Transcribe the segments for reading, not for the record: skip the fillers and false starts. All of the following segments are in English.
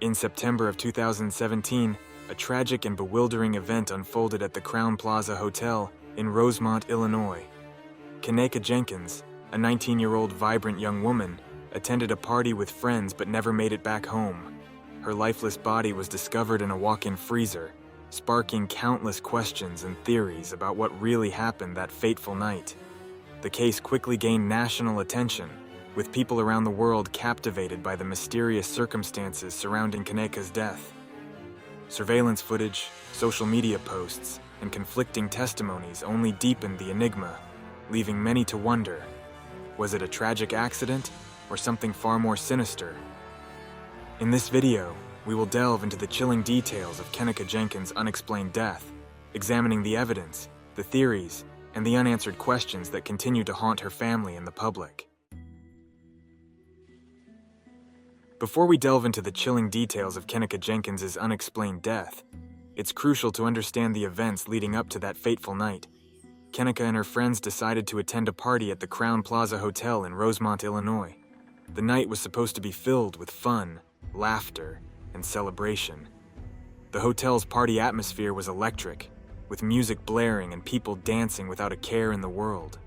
In September of 2017, a tragic and bewildering event unfolded at the Crowne Plaza Hotel in Rosemont, Illinois. Kenneka Jenkins, a 19-year-old vibrant young woman, attended a party with friends but never made it back home. Her lifeless body was discovered in a walk-in freezer, sparking countless questions and theories about what really happened that fateful night. The case quickly gained national attention, with people around the world captivated by the mysterious circumstances surrounding Kenneka's death. Surveillance footage, social media posts, and conflicting testimonies only deepened the enigma, leaving many to wonder, was it a tragic accident or something far more sinister? In this video, we will delve into the chilling details of Kenneka Jenkins' unexplained death, examining the evidence, the theories, and the unanswered questions that continue to haunt her family and the public. Before we delve into the chilling details of Kenneka Jenkins' unexplained death, it's crucial to understand the events leading up to that fateful night. Kenneka and her friends decided to attend a party at the Crowne Plaza Hotel in Rosemont, Illinois. The night was supposed to be filled with fun, laughter, and celebration. The hotel's party atmosphere was electric, with music blaring and people dancing without a care in the world.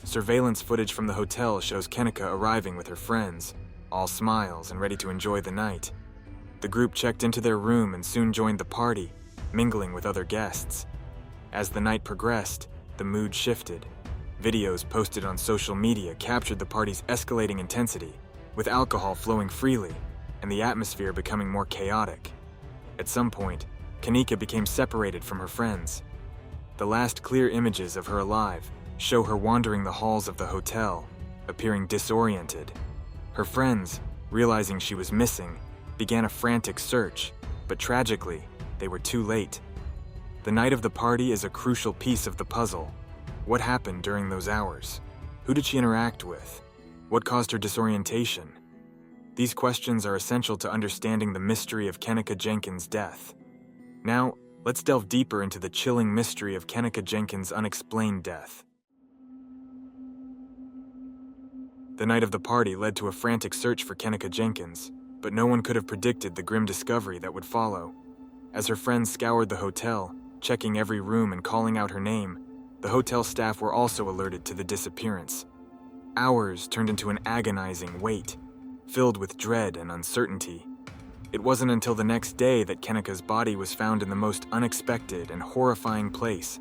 Surveillance footage from the hotel shows Kenneka arriving with her friends, all smiles and ready to enjoy the night. The group checked into their room and soon joined the party, mingling with other guests. As the night progressed, the mood shifted. Videos posted on social media captured the party's escalating intensity, with alcohol flowing freely and the atmosphere becoming more chaotic. At some point, Kenneka became separated from her friends. The last clear images of her alive show her wandering the halls of the hotel, appearing disoriented. Her friends, realizing she was missing, began a frantic search, but tragically, they were too late. The night of the party is a crucial piece of the puzzle. What happened during those hours? Who did she interact with? What caused her disorientation? These questions are essential to understanding the mystery of Kenneka Jenkins' death. Now, let's delve deeper into the chilling mystery of Kenneka Jenkins' unexplained death. The night of the party led to a frantic search for Kenneka Jenkins, but no one could have predicted the grim discovery that would follow. As her friends scoured the hotel, checking every room and calling out her name, the hotel staff were also alerted to the disappearance. Hours turned into an agonizing wait, filled with dread and uncertainty. It wasn't until the next day that Kenneka's body was found in the most unexpected and horrifying place,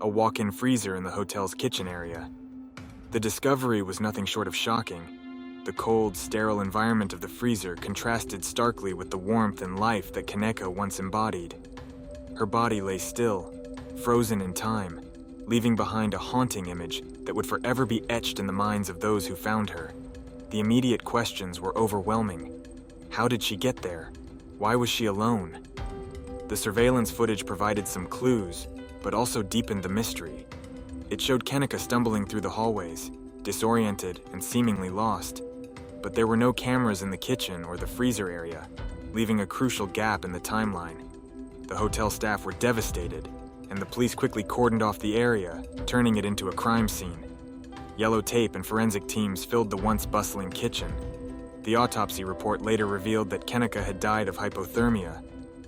a walk-in freezer in the hotel's kitchen area. The discovery was nothing short of shocking. The cold, sterile environment of the freezer contrasted starkly with the warmth and life that Kenneka once embodied. Her body lay still, frozen in time, leaving behind a haunting image that would forever be etched in the minds of those who found her. The immediate questions were overwhelming. How did she get there? Why was she alone? The surveillance footage provided some clues, but also deepened the mystery. It showed Kenneka stumbling through the hallways, disoriented and seemingly lost. But there were no cameras in the kitchen or the freezer area, leaving a crucial gap in the timeline. The hotel staff were devastated, and the police quickly cordoned off the area, turning it into a crime scene. Yellow tape and forensic teams filled the once bustling kitchen. The autopsy report later revealed that Kenneka had died of hypothermia,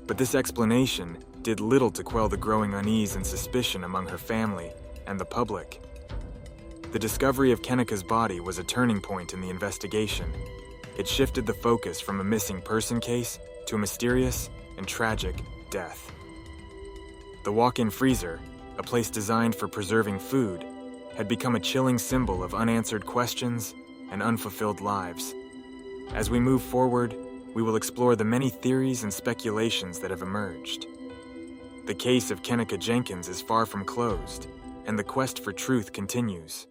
but this explanation did little to quell the growing unease and suspicion among her family and the public. The discovery of Kenneka's body was a turning point in the investigation. It shifted the focus from a missing person case to a mysterious and tragic death. The walk-in freezer, a place designed for preserving food, had become a chilling symbol of unanswered questions and unfulfilled lives. As we move forward, we will explore the many theories and speculations that have emerged. The case of Kenneka Jenkins is far from closed, and the quest for truth continues.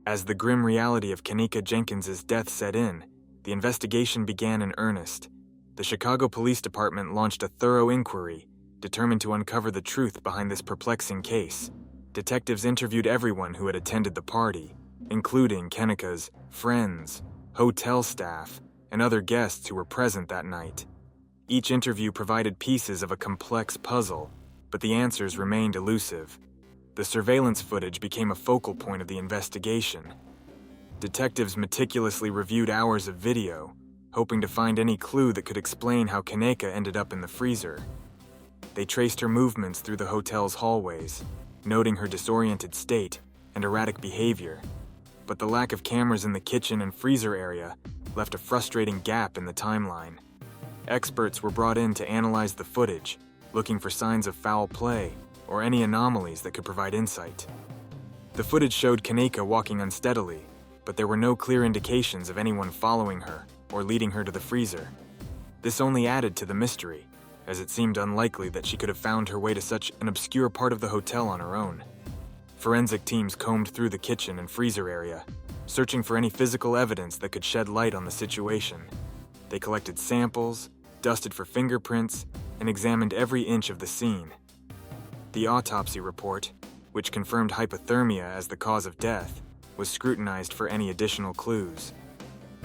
As the grim reality of Kenneka Jenkins' death set in, the investigation began in earnest. The Chicago Police Department launched a thorough inquiry, determined to uncover the truth behind this perplexing case. Detectives interviewed everyone who had attended the party, including Kenneka's friends, hotel staff, and other guests who were present that night. Each interview provided pieces of a complex puzzle, but the answers remained elusive. The surveillance footage became a focal point of the investigation. Detectives meticulously reviewed hours of video, hoping to find any clue that could explain how Kenneka ended up in the freezer. They traced her movements through the hotel's hallways, noting her disoriented state and erratic behavior, but the lack of cameras in the kitchen and freezer area left a frustrating gap in the timeline. Experts were brought in to analyze the footage, looking for signs of foul play or any anomalies that could provide insight. The footage showed Kenneka walking unsteadily, but there were no clear indications of anyone following her or leading her to the freezer. This only added to the mystery, as it seemed unlikely that she could have found her way to such an obscure part of the hotel on her own. Forensic teams combed through the kitchen and freezer area, searching for any physical evidence that could shed light on the situation. They collected samples, dusted for fingerprints, and examined every inch of the scene. The autopsy report, which confirmed hypothermia as the cause of death, was scrutinized for any additional clues.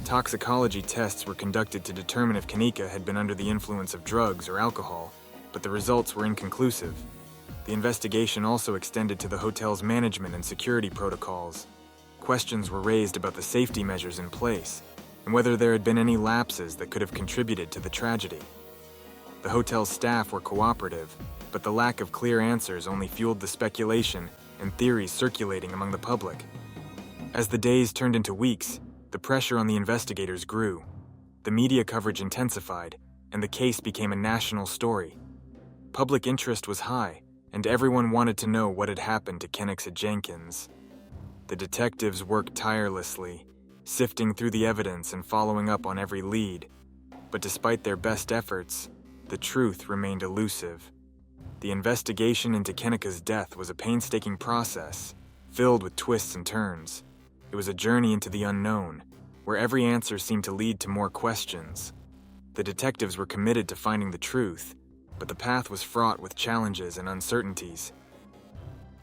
Toxicology tests were conducted to determine if Kenneka had been under the influence of drugs or alcohol, but the results were inconclusive. The investigation also extended to the hotel's management and security protocols. Questions were raised about the safety measures in place and whether there had been any lapses that could have contributed to the tragedy. The hotel's staff were cooperative, but the lack of clear answers only fueled the speculation and theories circulating among the public. As the days turned into weeks, the pressure on the investigators grew. The media coverage intensified, and the case became a national story. Public interest was high, and everyone wanted to know what had happened to Kenneka Jenkins. The detectives worked tirelessly, sifting through the evidence and following up on every lead. But despite their best efforts, the truth remained elusive. The investigation into Kenneka's death was a painstaking process, filled with twists and turns. It was a journey into the unknown, where every answer seemed to lead to more questions. The detectives were committed to finding the truth, but the path was fraught with challenges and uncertainties.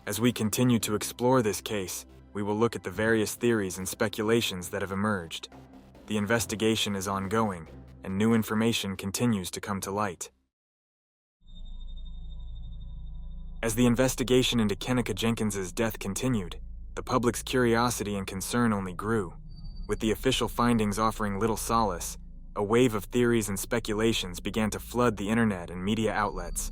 As we continue to explore this case, we will look at the various theories and speculations that have emerged. The investigation is ongoing, and new information continues to come to light. As the investigation into Kenneka Jenkins's death continued, the public's curiosity and concern only grew. With the official findings offering little solace, a wave of theories and speculations began to flood the internet and media outlets.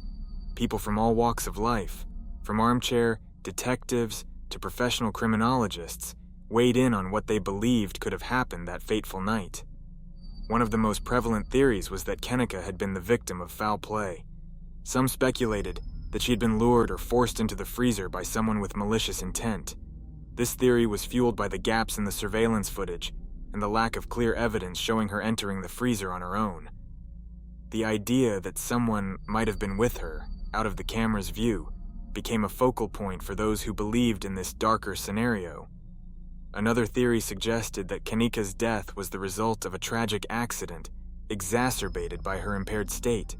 People from all walks of life, from armchair detectives to professional criminologists, weighed in on what they believed could have happened that fateful night. One of the most prevalent theories was that Kenneka had been the victim of foul play. Some speculated that she had been lured or forced into the freezer by someone with malicious intent. This theory was fueled by the gaps in the surveillance footage and the lack of clear evidence showing her entering the freezer on her own. The idea that someone might have been with her, out of the camera's view, became a focal point for those who believed in this darker scenario. Another theory suggested that Kenneka's death was the result of a tragic accident, exacerbated by her impaired state.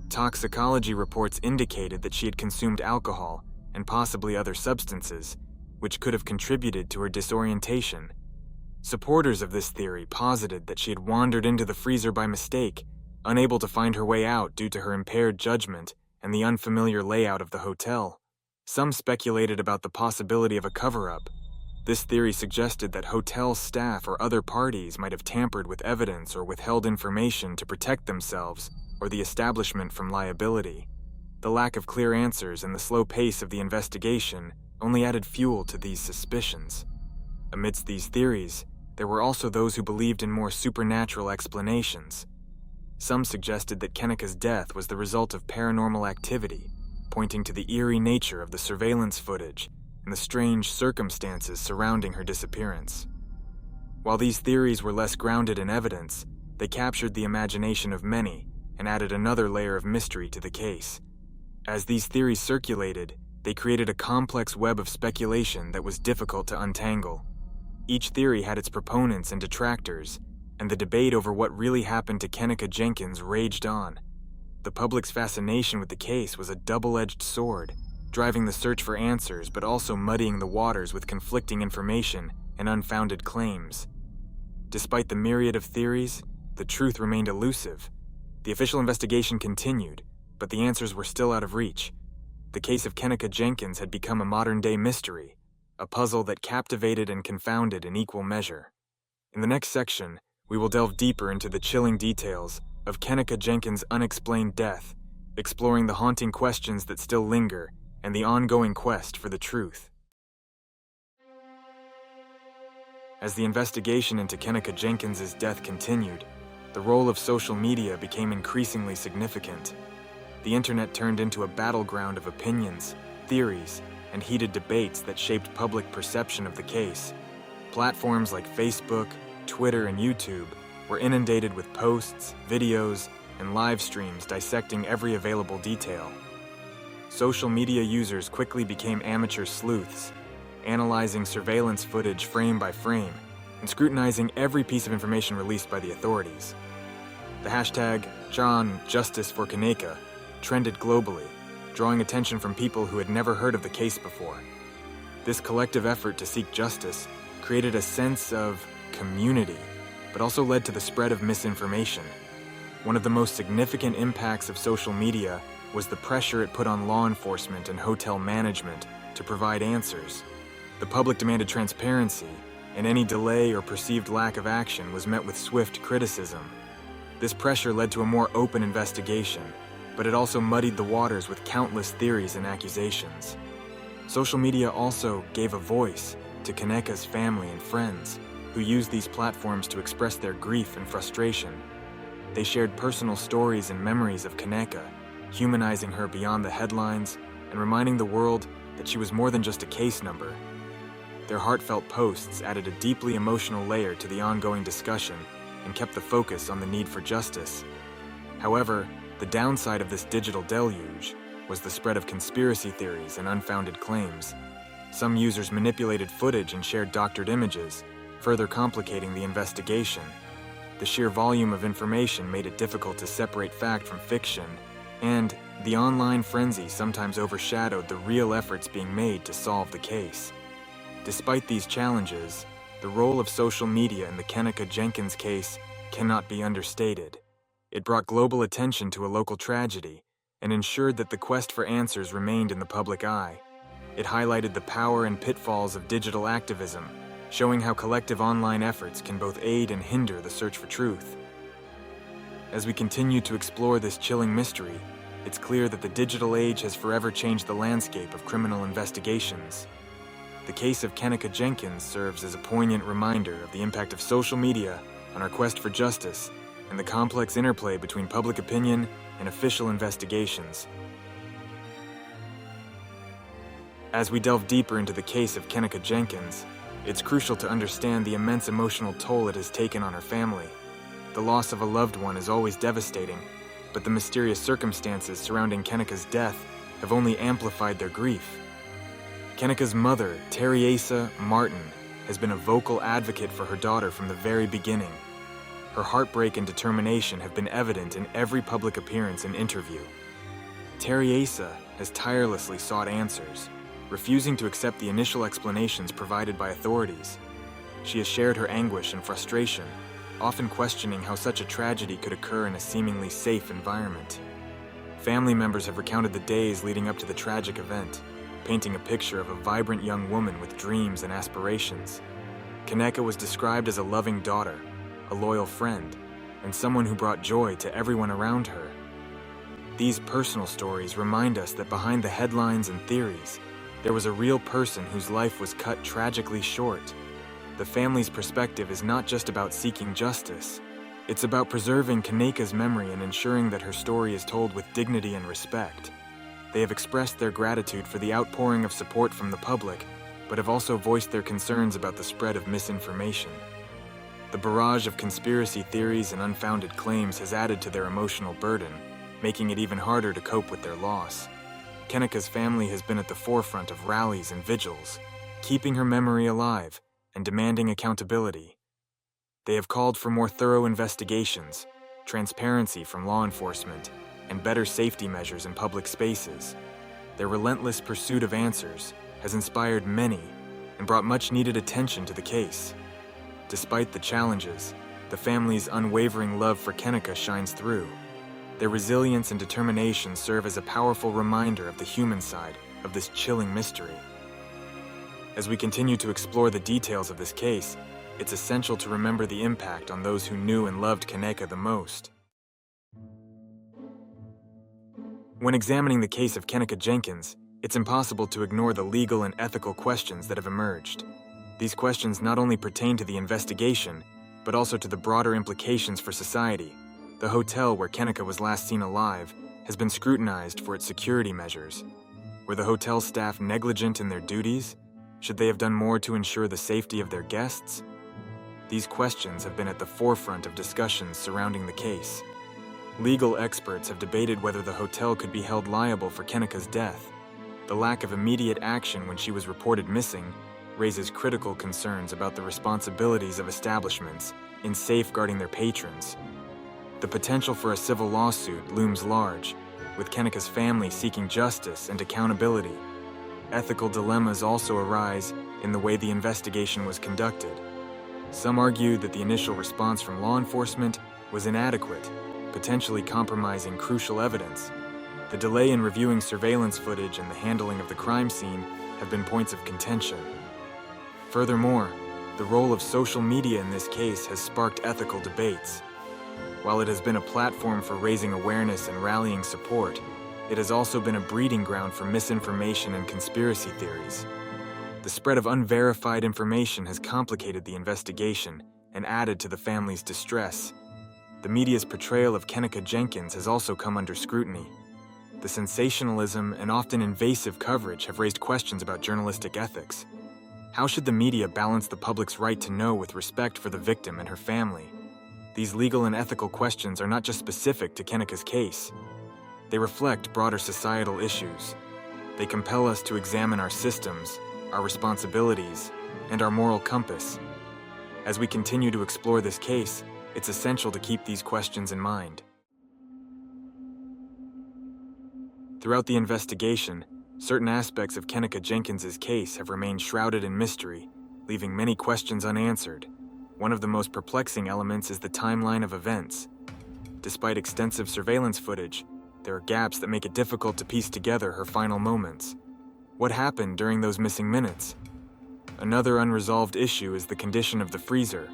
Toxicology reports indicated that she had consumed alcohol and possibly other substances, which could have contributed to her disorientation. Supporters of this theory posited that she had wandered into the freezer by mistake, unable to find her way out due to her impaired judgment and the unfamiliar layout of the hotel. Some speculated about the possibility of a cover-up. This theory suggested that hotel staff or other parties might have tampered with evidence or withheld information to protect themselves or the establishment from liability. The lack of clear answers and the slow pace of the investigation only added fuel to these suspicions. Amidst these theories, there were also those who believed in more supernatural explanations. Some suggested that Kenneka's death was the result of paranormal activity, pointing to the eerie nature of the surveillance footage and the strange circumstances surrounding her disappearance. While these theories were less grounded in evidence, they captured the imagination of many and added another layer of mystery to the case. As these theories circulated, they created a complex web of speculation that was difficult to untangle. Each theory had its proponents and detractors, and the debate over what really happened to Kenneka Jenkins raged on. The public's fascination with the case was a double-edged sword, driving the search for answers but also muddying the waters with conflicting information and unfounded claims. Despite the myriad of theories, the truth remained elusive. The official investigation continued, but the answers were still out of reach. The case of Kenneka Jenkins had become a modern-day mystery, a puzzle that captivated and confounded in equal measure. In the next section, We will delve deeper into the chilling details of Kenneka Jenkins' unexplained death, exploring the haunting questions that still linger and the ongoing quest for the truth. As the investigation into Kenneka Jenkins' death continued, the role of social media became increasingly significant. The internet turned into a battleground of opinions, theories, and heated debates that shaped public perception of the case. Platforms like Facebook, Twitter, and YouTube were inundated with posts, videos, and live streams dissecting every available detail. Social media users quickly became amateur sleuths, analyzing surveillance footage frame by frame and scrutinizing every piece of information released by the authorities. The hashtag #JohnJusticeForKenneka trended globally, drawing attention from people who had never heard of the case before. This collective effort to seek justice created a sense of community, but also led to the spread of misinformation. One of the most significant impacts of social media was the pressure it put on law enforcement and hotel management to provide answers. The public demanded transparency, and any delay or perceived lack of action was met with swift criticism. This pressure led to a more open investigation, but it also muddied the waters with countless theories and accusations. Social media also gave a voice to Kenneka's family and friends, who used these platforms to express their grief and frustration. They shared personal stories and memories of Kenneka, humanizing her beyond the headlines and reminding the world that she was more than just a case number. Their heartfelt posts added a deeply emotional layer to the ongoing discussion and kept the focus on the need for justice. However, the downside of this digital deluge was the spread of conspiracy theories and unfounded claims. Some users manipulated footage and shared doctored images, further complicating the investigation. The sheer volume of information made it difficult to separate fact from fiction, and the online frenzy sometimes overshadowed the real efforts being made to solve the case. Despite these challenges, the role of social media in the Kenneka Jenkins case cannot be understated. It brought global attention to a local tragedy and ensured that the quest for answers remained in the public eye. It highlighted the power and pitfalls of digital activism, showing how collective online efforts can both aid and hinder the search for truth. As we continue to explore this chilling mystery, it's clear that the digital age has forever changed the landscape of criminal investigations. The case of Kenneka Jenkins serves as a poignant reminder of the impact of social media on our quest for justice and the complex interplay between public opinion and official investigations. As we delve deeper into the case of Kenneka Jenkins, it's crucial to understand the immense emotional toll it has taken on her family. The loss of a loved one is always devastating, but the mysterious circumstances surrounding Kenneka's death have only amplified their grief. Kenneka's mother, Teresa Martin, has been a vocal advocate for her daughter from the very beginning. Her heartbreak and determination have been evident in every public appearance and interview. Teresa has tirelessly sought answers, refusing to accept the initial explanations provided by authorities. She has shared her anguish and frustration, often questioning how such a tragedy could occur in a seemingly safe environment. Family members have recounted the days leading up to the tragic event, painting a picture of a vibrant young woman with dreams and aspirations. Kenneka was described as a loving daughter, a loyal friend, and someone who brought joy to everyone around her. These personal stories remind us that behind the headlines and theories, there was a real person whose life was cut tragically short. The family's perspective is not just about seeking justice. It's about preserving Kenneka's memory and ensuring that her story is told with dignity and respect. They have expressed their gratitude for the outpouring of support from the public, but have also voiced their concerns about the spread of misinformation. The barrage of conspiracy theories and unfounded claims has added to their emotional burden, making it even harder to cope with their loss. Kenneka's family has been at the forefront of rallies and vigils, keeping her memory alive and demanding accountability. They have called for more thorough investigations, transparency from law enforcement, and better safety measures in public spaces. Their relentless pursuit of answers has inspired many and brought much-needed attention to the case. Despite the challenges, the family's unwavering love for Kenneka shines through. Their resilience and determination serve as a powerful reminder of the human side of this chilling mystery. As we continue to explore the details of this case, it's essential to remember the impact on those who knew and loved Kenneka the most. When examining the case of Kenneka Jenkins, it's impossible to ignore the legal and ethical questions that have emerged. These questions not only pertain to the investigation, but also to the broader implications for society. The hotel where Kenneka was last seen alive has been scrutinized for its security measures. Were the hotel staff negligent in their duties? Should they have done more to ensure the safety of their guests? These questions have been at the forefront of discussions surrounding the case. Legal experts have debated whether the hotel could be held liable for Kenneka's death. The lack of immediate action when she was reported missing raises critical concerns about the responsibilities of establishments in safeguarding their patrons. The potential for a civil lawsuit looms large, with Kenneka's family seeking justice and accountability. Ethical dilemmas also arise in the way the investigation was conducted. Some argue that the initial response from law enforcement was inadequate, potentially compromising crucial evidence. The delay in reviewing surveillance footage and the handling of the crime scene have been points of contention. Furthermore, the role of social media in this case has sparked ethical debates. While it has been a platform for raising awareness and rallying support, it has also been a breeding ground for misinformation and conspiracy theories. The spread of unverified information has complicated the investigation and added to the family's distress. The media's portrayal of Kenneka Jenkins has also come under scrutiny. The sensationalism and often invasive coverage have raised questions about journalistic ethics. How should the media balance the public's right to know with respect for the victim and her family? These legal and ethical questions are not just specific to Kenneka's case. They reflect broader societal issues. They compel us to examine our systems, our responsibilities, and our moral compass. As we continue to explore this case, it's essential to keep these questions in mind. Throughout the investigation, certain aspects of Kenneka Jenkins's case have remained shrouded in mystery, leaving many questions unanswered. One of the most perplexing elements is the timeline of events. Despite extensive surveillance footage, there are gaps that make it difficult to piece together her final moments. What happened during those missing minutes? Another unresolved issue is the condition of the freezer.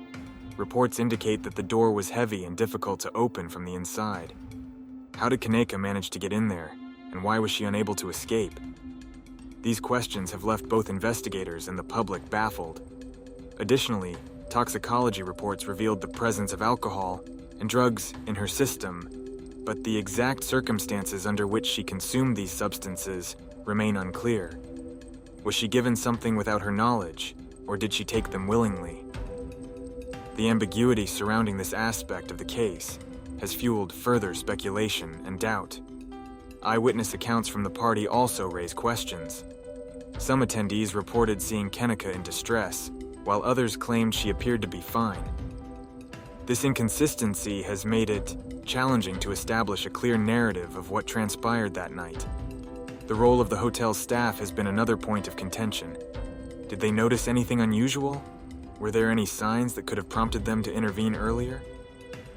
Reports indicate that the door was heavy and difficult to open from the inside. How did Kenneka manage to get in there, and why was she unable to escape? These questions have left both investigators and the public baffled. Additionally, toxicology reports revealed the presence of alcohol and drugs in her system, but the exact circumstances under which she consumed these substances remain unclear. Was she given something without her knowledge, or did she take them willingly? The ambiguity surrounding this aspect of the case has fueled further speculation and doubt. Eyewitness accounts from the party also raise questions. Some attendees reported seeing Kenneka in distress, while others claimed she appeared to be fine. This inconsistency has made it challenging to establish a clear narrative of what transpired that night. The role of the hotel's staff has been another point of contention. Did they notice anything unusual? Were there any signs that could have prompted them to intervene earlier?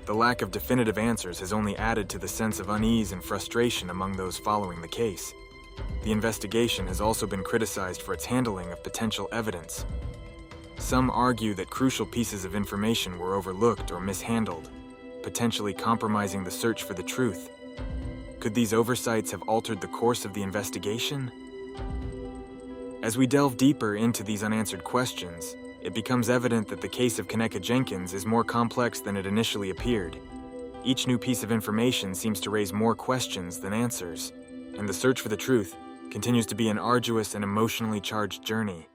The lack of definitive answers has only added to the sense of unease and frustration among those following the case. The investigation has also been criticized for its handling of potential evidence. Some argue that crucial pieces of information were overlooked or mishandled, potentially compromising the search for the truth. Could these oversights have altered the course of the investigation? As we delve deeper into these unanswered questions, it becomes evident that the case of Kenneka Jenkins is more complex than it initially appeared. Each new piece of information seems to raise more questions than answers, and the search for the truth continues to be an arduous and emotionally charged journey.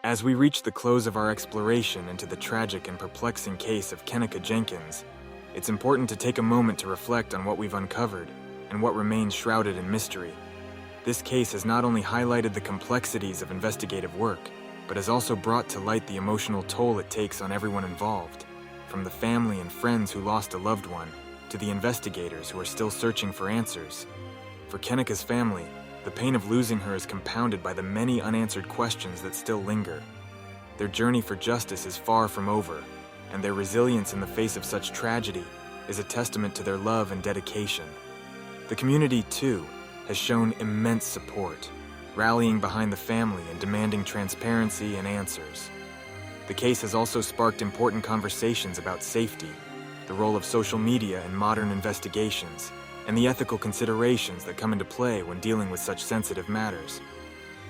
As we reach the close of our exploration into the tragic and perplexing case of Kenneka Jenkins, it's important to take a moment to reflect on what we've uncovered and what remains shrouded in mystery. This case has not only highlighted the complexities of investigative work, but has also brought to light the emotional toll it takes on everyone involved, from the family and friends who lost a loved one, to the investigators who are still searching for answers. For Kenneka's family, the pain of losing her is compounded by the many unanswered questions that still linger. Their journey for justice is far from over, and their resilience in the face of such tragedy is a testament to their love and dedication. The community, too, has shown immense support, rallying behind the family and demanding transparency and answers. The case has also sparked important conversations about safety, the role of social media in modern investigations, and the ethical considerations that come into play when dealing with such sensitive matters.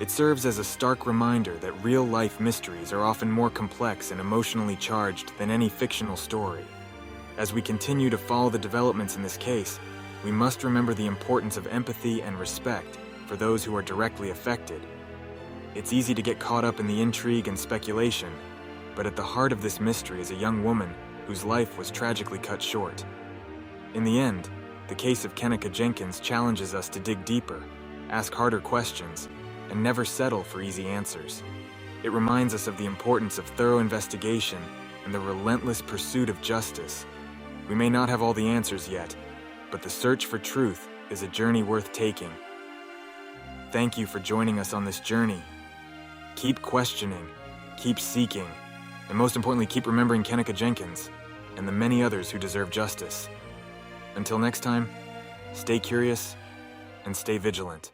It serves as a stark reminder that real-life mysteries are often more complex and emotionally charged than any fictional story. As we continue to follow the developments in this case, we must remember the importance of empathy and respect for those who are directly affected. It's easy to get caught up in the intrigue and speculation, but at the heart of this mystery is a young woman whose life was tragically cut short. In the end, the case of Kenneka Jenkins challenges us to dig deeper, ask harder questions, and never settle for easy answers. It reminds us of the importance of thorough investigation and the relentless pursuit of justice. We may not have all the answers yet, but the search for truth is a journey worth taking. Thank you for joining us on this journey. Keep questioning, keep seeking, and most importantly, keep remembering Kenneka Jenkins and the many others who deserve justice. Until next time, stay curious and stay vigilant.